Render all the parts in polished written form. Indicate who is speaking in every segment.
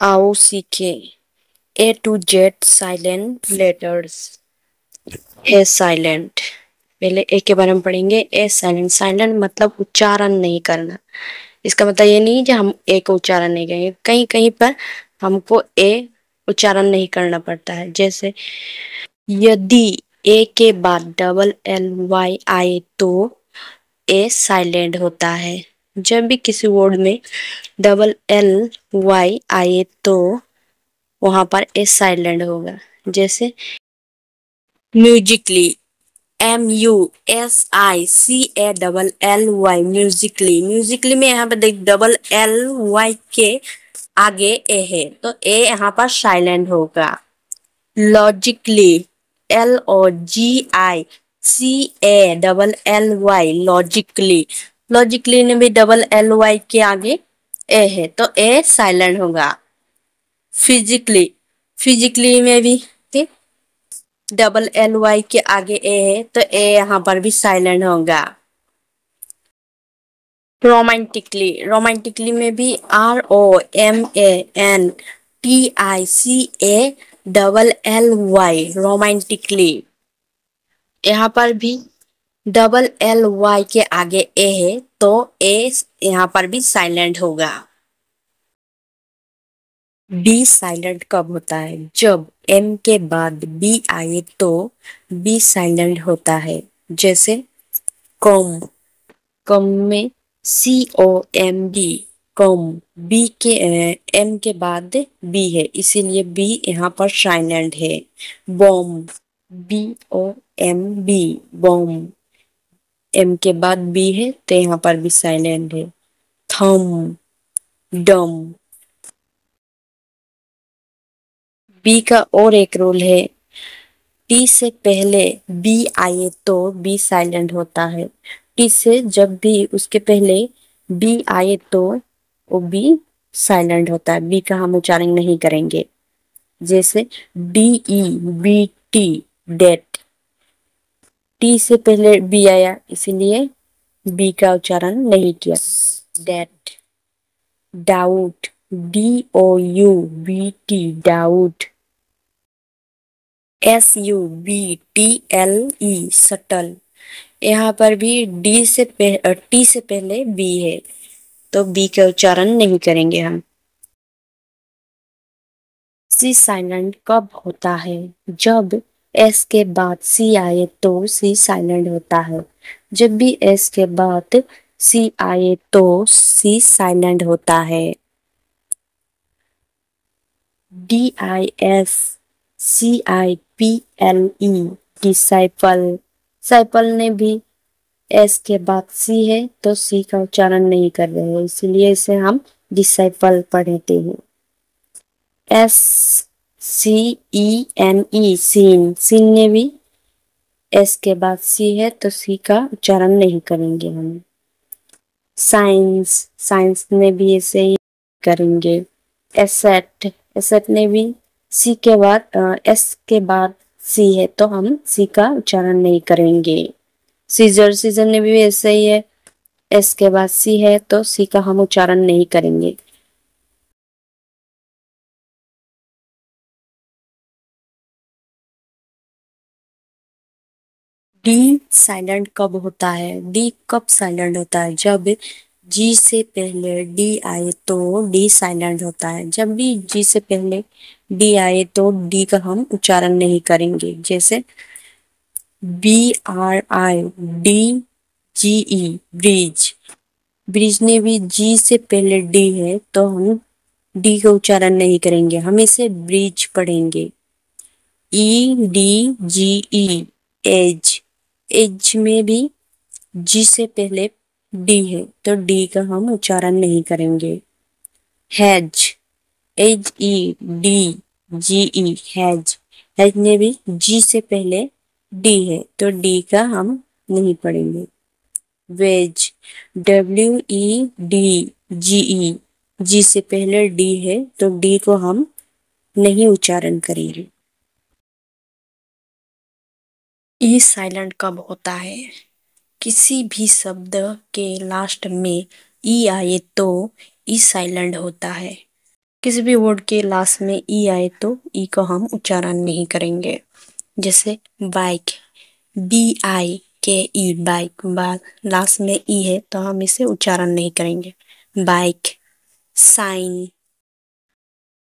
Speaker 1: आओ सीखे A to Z silent letters. A silent, पहले ए के बारे में पढ़ेंगे। ए साइलेंट, साइलेंट मतलब उच्चारण नहीं करना। इसका मतलब ये नहीं कि हम ए को उच्चारण नहीं करेंगे, कहीं कहीं पर हमको ए उच्चारण नहीं करना पड़ता है। जैसे यदि ए के बाद डबल एल वाई आए तो ए साइलेंट होता है। जब भी किसी वर्ड में डबल एल वाई आए तो वहां पर ए साइलेंट होगा। जैसे म्यूजिकली, MUSICALLY, म्यूजिकली। म्यूजिकली में यहाँ पे देख डबल एल वाई के आगे ए है तो ए यहाँ पर साइलेंट होगा। Logically, LOGICALLY, logically. लॉजिकली में भी डबल एल वाई के आगे ए है तो ए साइलेंट होगा। फिजिकली, फिजिकली में भी डबल एल वाई के आगे ए है तो ए यहाँ पर भी साइलेंट होगा। रोमांटिकली, रोमांटिकली में भी ROMANTICALLY, रोमांटिकली। यहाँ पर भी डबल एल वाई के आगे ए है तो ए यहाँ पर भी साइलेंट होगा। बी साइलेंट कब होता है? जब एम के बाद बी आए तो बी साइलेंट होता है। जैसे कम, कम में COMB, कम। बी के एम के बाद बी है इसीलिए बी यहाँ पर साइलेंट है। Bomb, BOMB, bomb. एम के बाद बी है तो यहाँ पर भी साइलेंट है। थम, डम। बी का और एक रूल है, टी से पहले बी आए तो बी साइलेंट होता है। टी से जब भी उसके पहले बी आए तो वो बी साइलेंट होता है, बी का हम उच्चारण नहीं करेंगे। जैसे DEBT, डेट। टी से पहले बी आया इसीलिए बी का उच्चारण नहीं किया। Date. Doubt, DOUBT, doubt. SUBTLE, subtle. यहाँ पर भी टी से पहले बी है तो बी का उच्चारण नहीं करेंगे हम। सी साइलेंट कब होता है? जब एस के बाद सी आए तो सी साइलेंट होता है। जब भी एस के बाद सी आए तो सी साइलेंट होता है। DISCIPLE, disciple. साइपल ने भी एस के बाद सी है तो सी का उच्चारण नहीं कर रहे हैं इसलिए इसे हम डिसाइपल पढ़ते हैं। SCENE, scene. सीन ने भी एस के बाद सी है तो सी का उच्चारण नहीं करेंगे हम। साइंस, साइंस ने भी ऐसे ही करेंगे। एसेट, एसेट ने भी सी के बाद एस के बाद सी है तो हम सी का उच्चारण नहीं करेंगे। सीजर, सीजर ने भी ऐसे ही है, एस के बाद सी है तो सी का हम उच्चारण नहीं करेंगे। डी साइलेंट कब होता है? डी कब साइलेंट होता है? जब जी से पहले डी आए तो डी साइलेंट होता है। जब भी जी से पहले डी आए तो डी का हम उच्चारण नहीं करेंगे। जैसे BRIDGE, ब्रिज। ब्रिज ने भी जी से पहले डी है तो हम डी का उच्चारण नहीं करेंगे, हम इसे ब्रिज पढ़ेंगे। EDGE, as. एज में भी जी से पहले डी है तो डी का हम उच्चारण नहीं करेंगे। Has, HEDGE, has. हैज ने भी जी से पहले डी है तो डी का हम नहीं पढ़ेंगे। वेज, WEDGE, जी से पहले डी है तो डी को हम नहीं उच्चारण करेंगे। ई साइलेंट कब होता है? किसी भी शब्द के लास्ट में ई आए तो ई साइलेंट होता है। किसी भी वर्ड के लास्ट में ई आए तो ई को हम उच्चारण नहीं करेंगे। जैसे बाइक, BIKE बाइक, लास्ट में ई है तो हम इसे उच्चारण नहीं करेंगे। बाइक। साइन,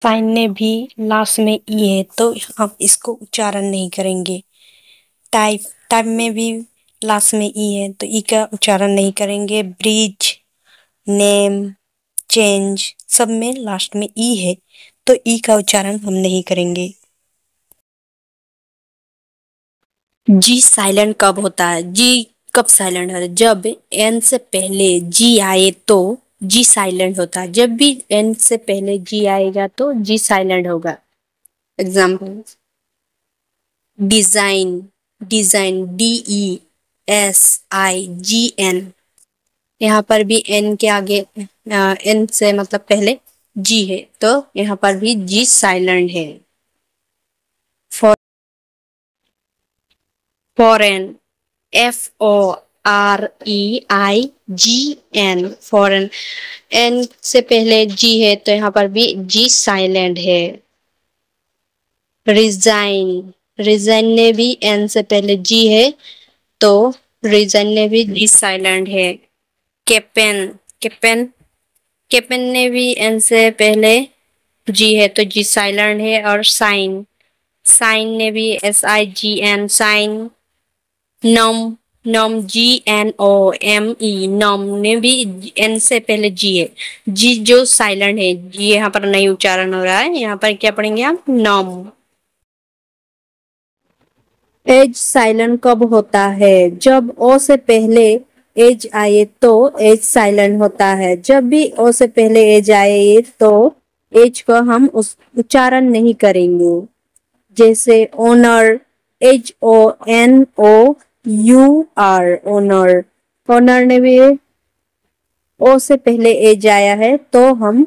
Speaker 1: साइन ने भी लास्ट में ई है तो हम इसको उच्चारण नहीं करेंगे। टाइप, टाइप में भी लास्ट में ई है तो ई का उच्चारण नहीं करेंगे। ब्रिज, नेम, चेंज, सब में लास्ट में ई है तो ई का उच्चारण हम नहीं करेंगे। जी साइलेंट कब होता है? जी कब साइलेंट होता है? जब एन से पहले जी आए तो जी साइलेंट होता है। जब भी एन से पहले जी आएगा तो जी साइलेंट होगा। एग्जाम्पल, डिजाइन, डिजाइन, DESIGN, यहाँ पर भी एन के आगे एन से मतलब पहले जी है तो यहाँ पर भी जी साइलेंट है। फॉरेन, FOREIGN, फॉरेन, एन से पहले जी है तो यहाँ पर भी जी साइलेंट है। रिजाइन, रिजाइन ने भी एन से पहले जी है तो रिजाइन ने भी जी साइलेंट है। कैपेन, कैपेन, कैपेन ने भी एन से पहले जी है तो जी साइलेंट है। और साइन, साइन ने भी SIGN, साइन। नम, नम, GNOME, नम ने भी एन से पहले जी है, जी जो साइलेंट है, जी यहाँ पर नहीं उच्चारण हो रहा है, यहाँ पर क्या पढ़ेंगे हम? नम। एज साइलेंट कब होता है? जब ओ से पहले एज आए तो एज साइलेंट होता है। जब भी ओ से पहले एज आए तो एज को हम उच्चारण नहीं करेंगे। जैसे ओनर, HONOUR, ओनर, ओनर ने भी ओ से पहले एज आया है तो हम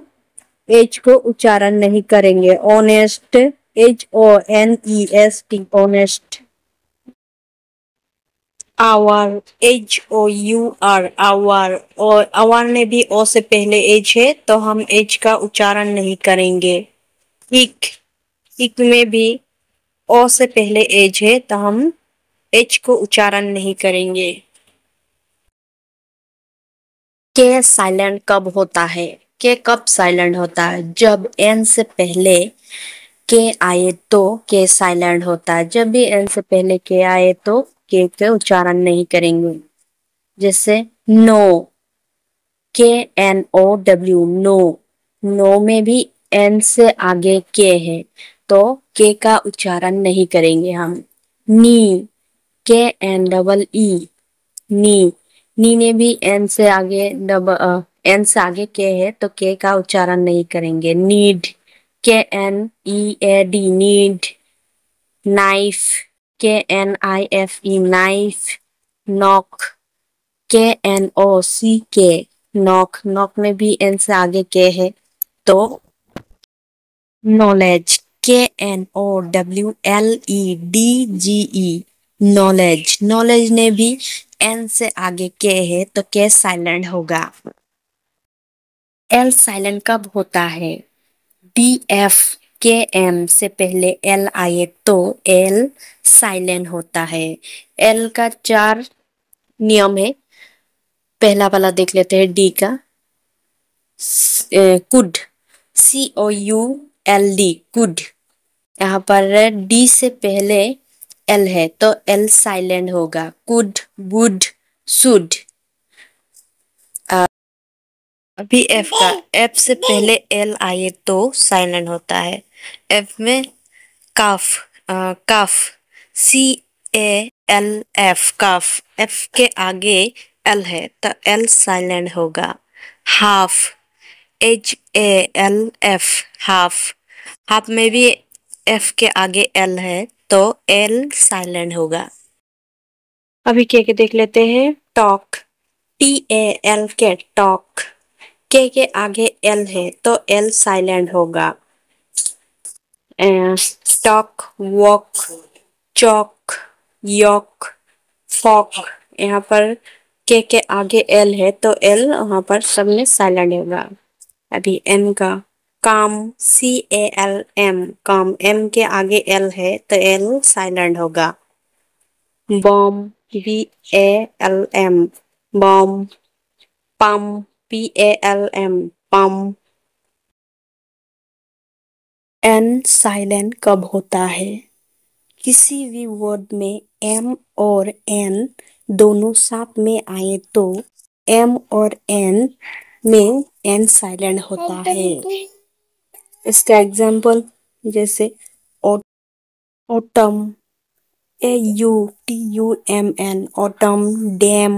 Speaker 1: एज को उच्चारण नहीं करेंगे। Honest, HONEST, honest. Hour, HOUR, hour, और आवर ने भी ओ से पहले एज है तो हम एज का उच्चारण नहीं करेंगे। इक, इक में भी ओ से पहले एज है तो हम एच को उच्चारण नहीं करेंगे। के साइलेंट कब होता है? के कब साइलेंट होता है? जब एन से पहले के आए तो के साइलेंट होता है। जब भी एन से पहले के आए तो के उच्चारण नहीं करेंगे। जैसे नो, KNOW, नो, नो में भी एन से आगे के है तो के का उच्चारण नहीं करेंगे हम। नी, KNEE, नी, नी ने भी एन से आगे एन से आगे के है तो के का उच्चारण नहीं करेंगे। Need, KNEAD, need. Knife, KNIFE, knife. Knock, KNOCK, knock, knock में भी एन से आगे के है तो नॉलेज, KNOWLEDGE, नॉलेज, नॉलेज ने भी एन से आगे के है तो के साइलेंट होगा। एल साइलेंट कब होता है? BF, KM से पहले एल आए तो एल साइलेंट होता है। एल का 4 नियम है। पहला वाला देख लेते हैं, डी का। कुड, COULD, कुड, यहाँ पर डी से पहले एल है तो एल साइलेंट होगा। Could, would, should. अभी एफ का, एफ से पहले एल आए तो साइलेंट होता है। एफ में काफ, काफ, CALF, काफ, एफ के आगे एल है तो एल साइलेंट होगा। हाफ, HALF, हाफ, हाफ में भी एफ के आगे एल है तो एल साइलेंट होगा। अभी के देख लेते हैं। टॉक, TAL के, टॉक, के आगे एल है तो एल साइलेंट होगा। स्टॉक, वॉक, चौक, यॉक, फॉक, यहाँ पर के आगे एल है तो एल वहां पर सब में साइलेंट होगा। अभी एन का, काम, CALM, काम, M के आगे L है तो L साइलेंट होगा। Baum, BALM, Baum. पम, PALM, पम। N साइलेंट कब होता है? किसी भी वर्ड में M और N दोनों साथ में आए तो M और N में N साइलेंट होता है। इसका एग्जाम्पल जैसे autumn, AUTUMN, autumn, dam,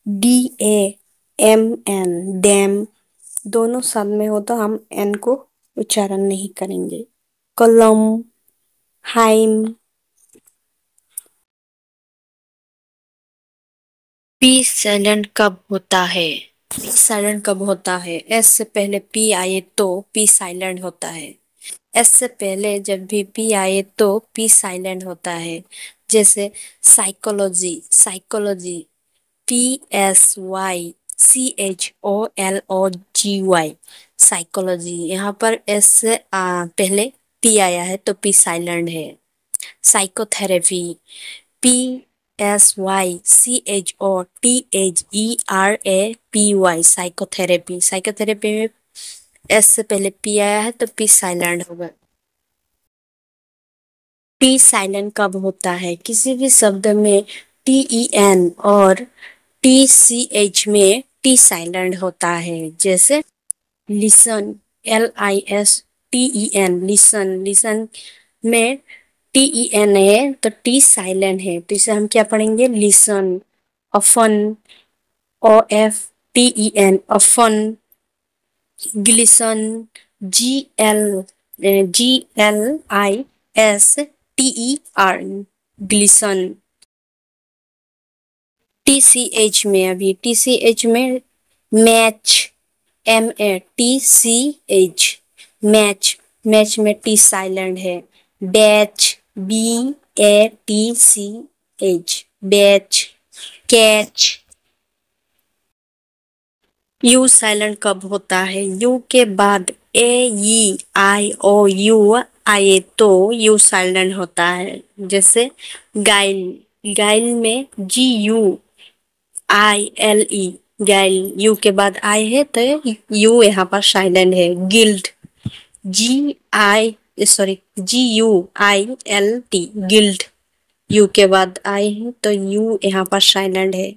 Speaker 1: DAMN, dam, दोनों साथ में हो तो हम N को उच्चारण नहीं करेंगे। कलम, हाइम। पी साइलेंट कब होता है? पी साइलेंट कब होता है? एस से पहले पी आए तो पी साइलेंट होता है। एस से पहले जब भी पी आए तो पी साइलेंट होता है। जैसे साइकोलॉजी, साइकोलॉजी, PSYCHOLOGY, साइकोलॉजी। यहाँ पर एस से पहले पी आया है तो पी साइलेंट है। Psychotherapy, PSYCHOTHERAPY, psychotherapy. साइकोथेरेपी में एस से पहले पी आया है तो पी साइलेंट होगा। टी साइलेंट कब होता है? किसी भी शब्द में TEN और TCH में टी साइलेंट होता है। जैसे लिसन, LISTEN, लिसन, लिसन में TEN है तो टी साइलेंट है तो इसे हम क्या पढ़ेंगे? Listen. Often, OFTEN, often. Glisten, GLISTER, glisten. TCH में, अभी TCH में मैच, MATCH, मैच, मैच में टी साइलेंट है। Batch, BATCH, batch. Catch. You silent कब होता है? यू के बाद AEIOU आए तो यू साइलेंट होता है। जैसे गाइल, गाइल में GUILE, गाइल, यू के बाद आए है तो यू यहाँ पर साइलेंट है। गिल्ट, GUILT, गिल्ट, यू के बाद आए हैं तो यू यहाँ पर साइलेंट है।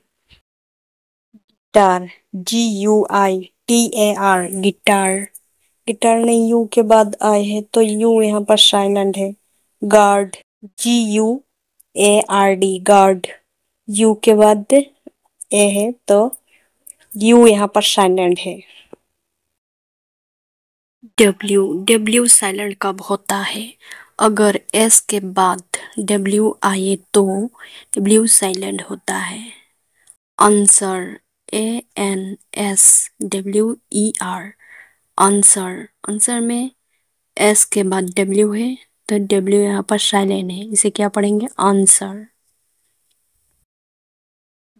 Speaker 1: गिटार, GUITAR, गिटार, गिटार ने यू के बाद आए हैं तो यू यहाँ पर साइलेंट है। गार्ड, GUARD, गार्ड, यू के बाद ए है तो यू यहाँ पर साइलेंट है। डब्ल्यू साइलेंट कब होता है? अगर एस के बाद डब्ल्यू आए तो डब्ल्यू साइलेंट होता है। आंसर, ANSWER, आंसर, आंसर में एस के बाद डब्ल्यू है तो डब्ल्यू यहाँ पर साइलेंट है। इसे क्या पढ़ेंगे? आंसर।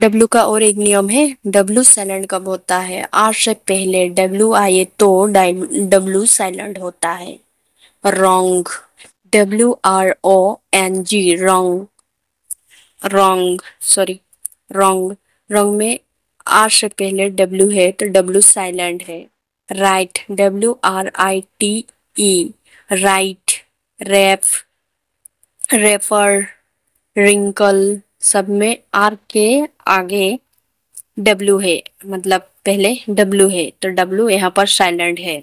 Speaker 1: डब्ल्यू का और एक नियम है। डब्ल्यू साइलेंट कब होता है? आर से पहले डब्ल्यू आए तो डब्ल्यू साइलेंट होता है। Wrong, WRONG, wrong, wrong, sorry, wrong, wrong में आर से पहले डब्ल्यू है तो डब्ल्यू साइलेंट है। Write, WRITE, write. Wrap, refer, wrinkle, सब में आर के आगे डब्ल्यू है, मतलब पहले डब्ल्यू है तो डब्ल्यू यहाँ पर साइलेंट है।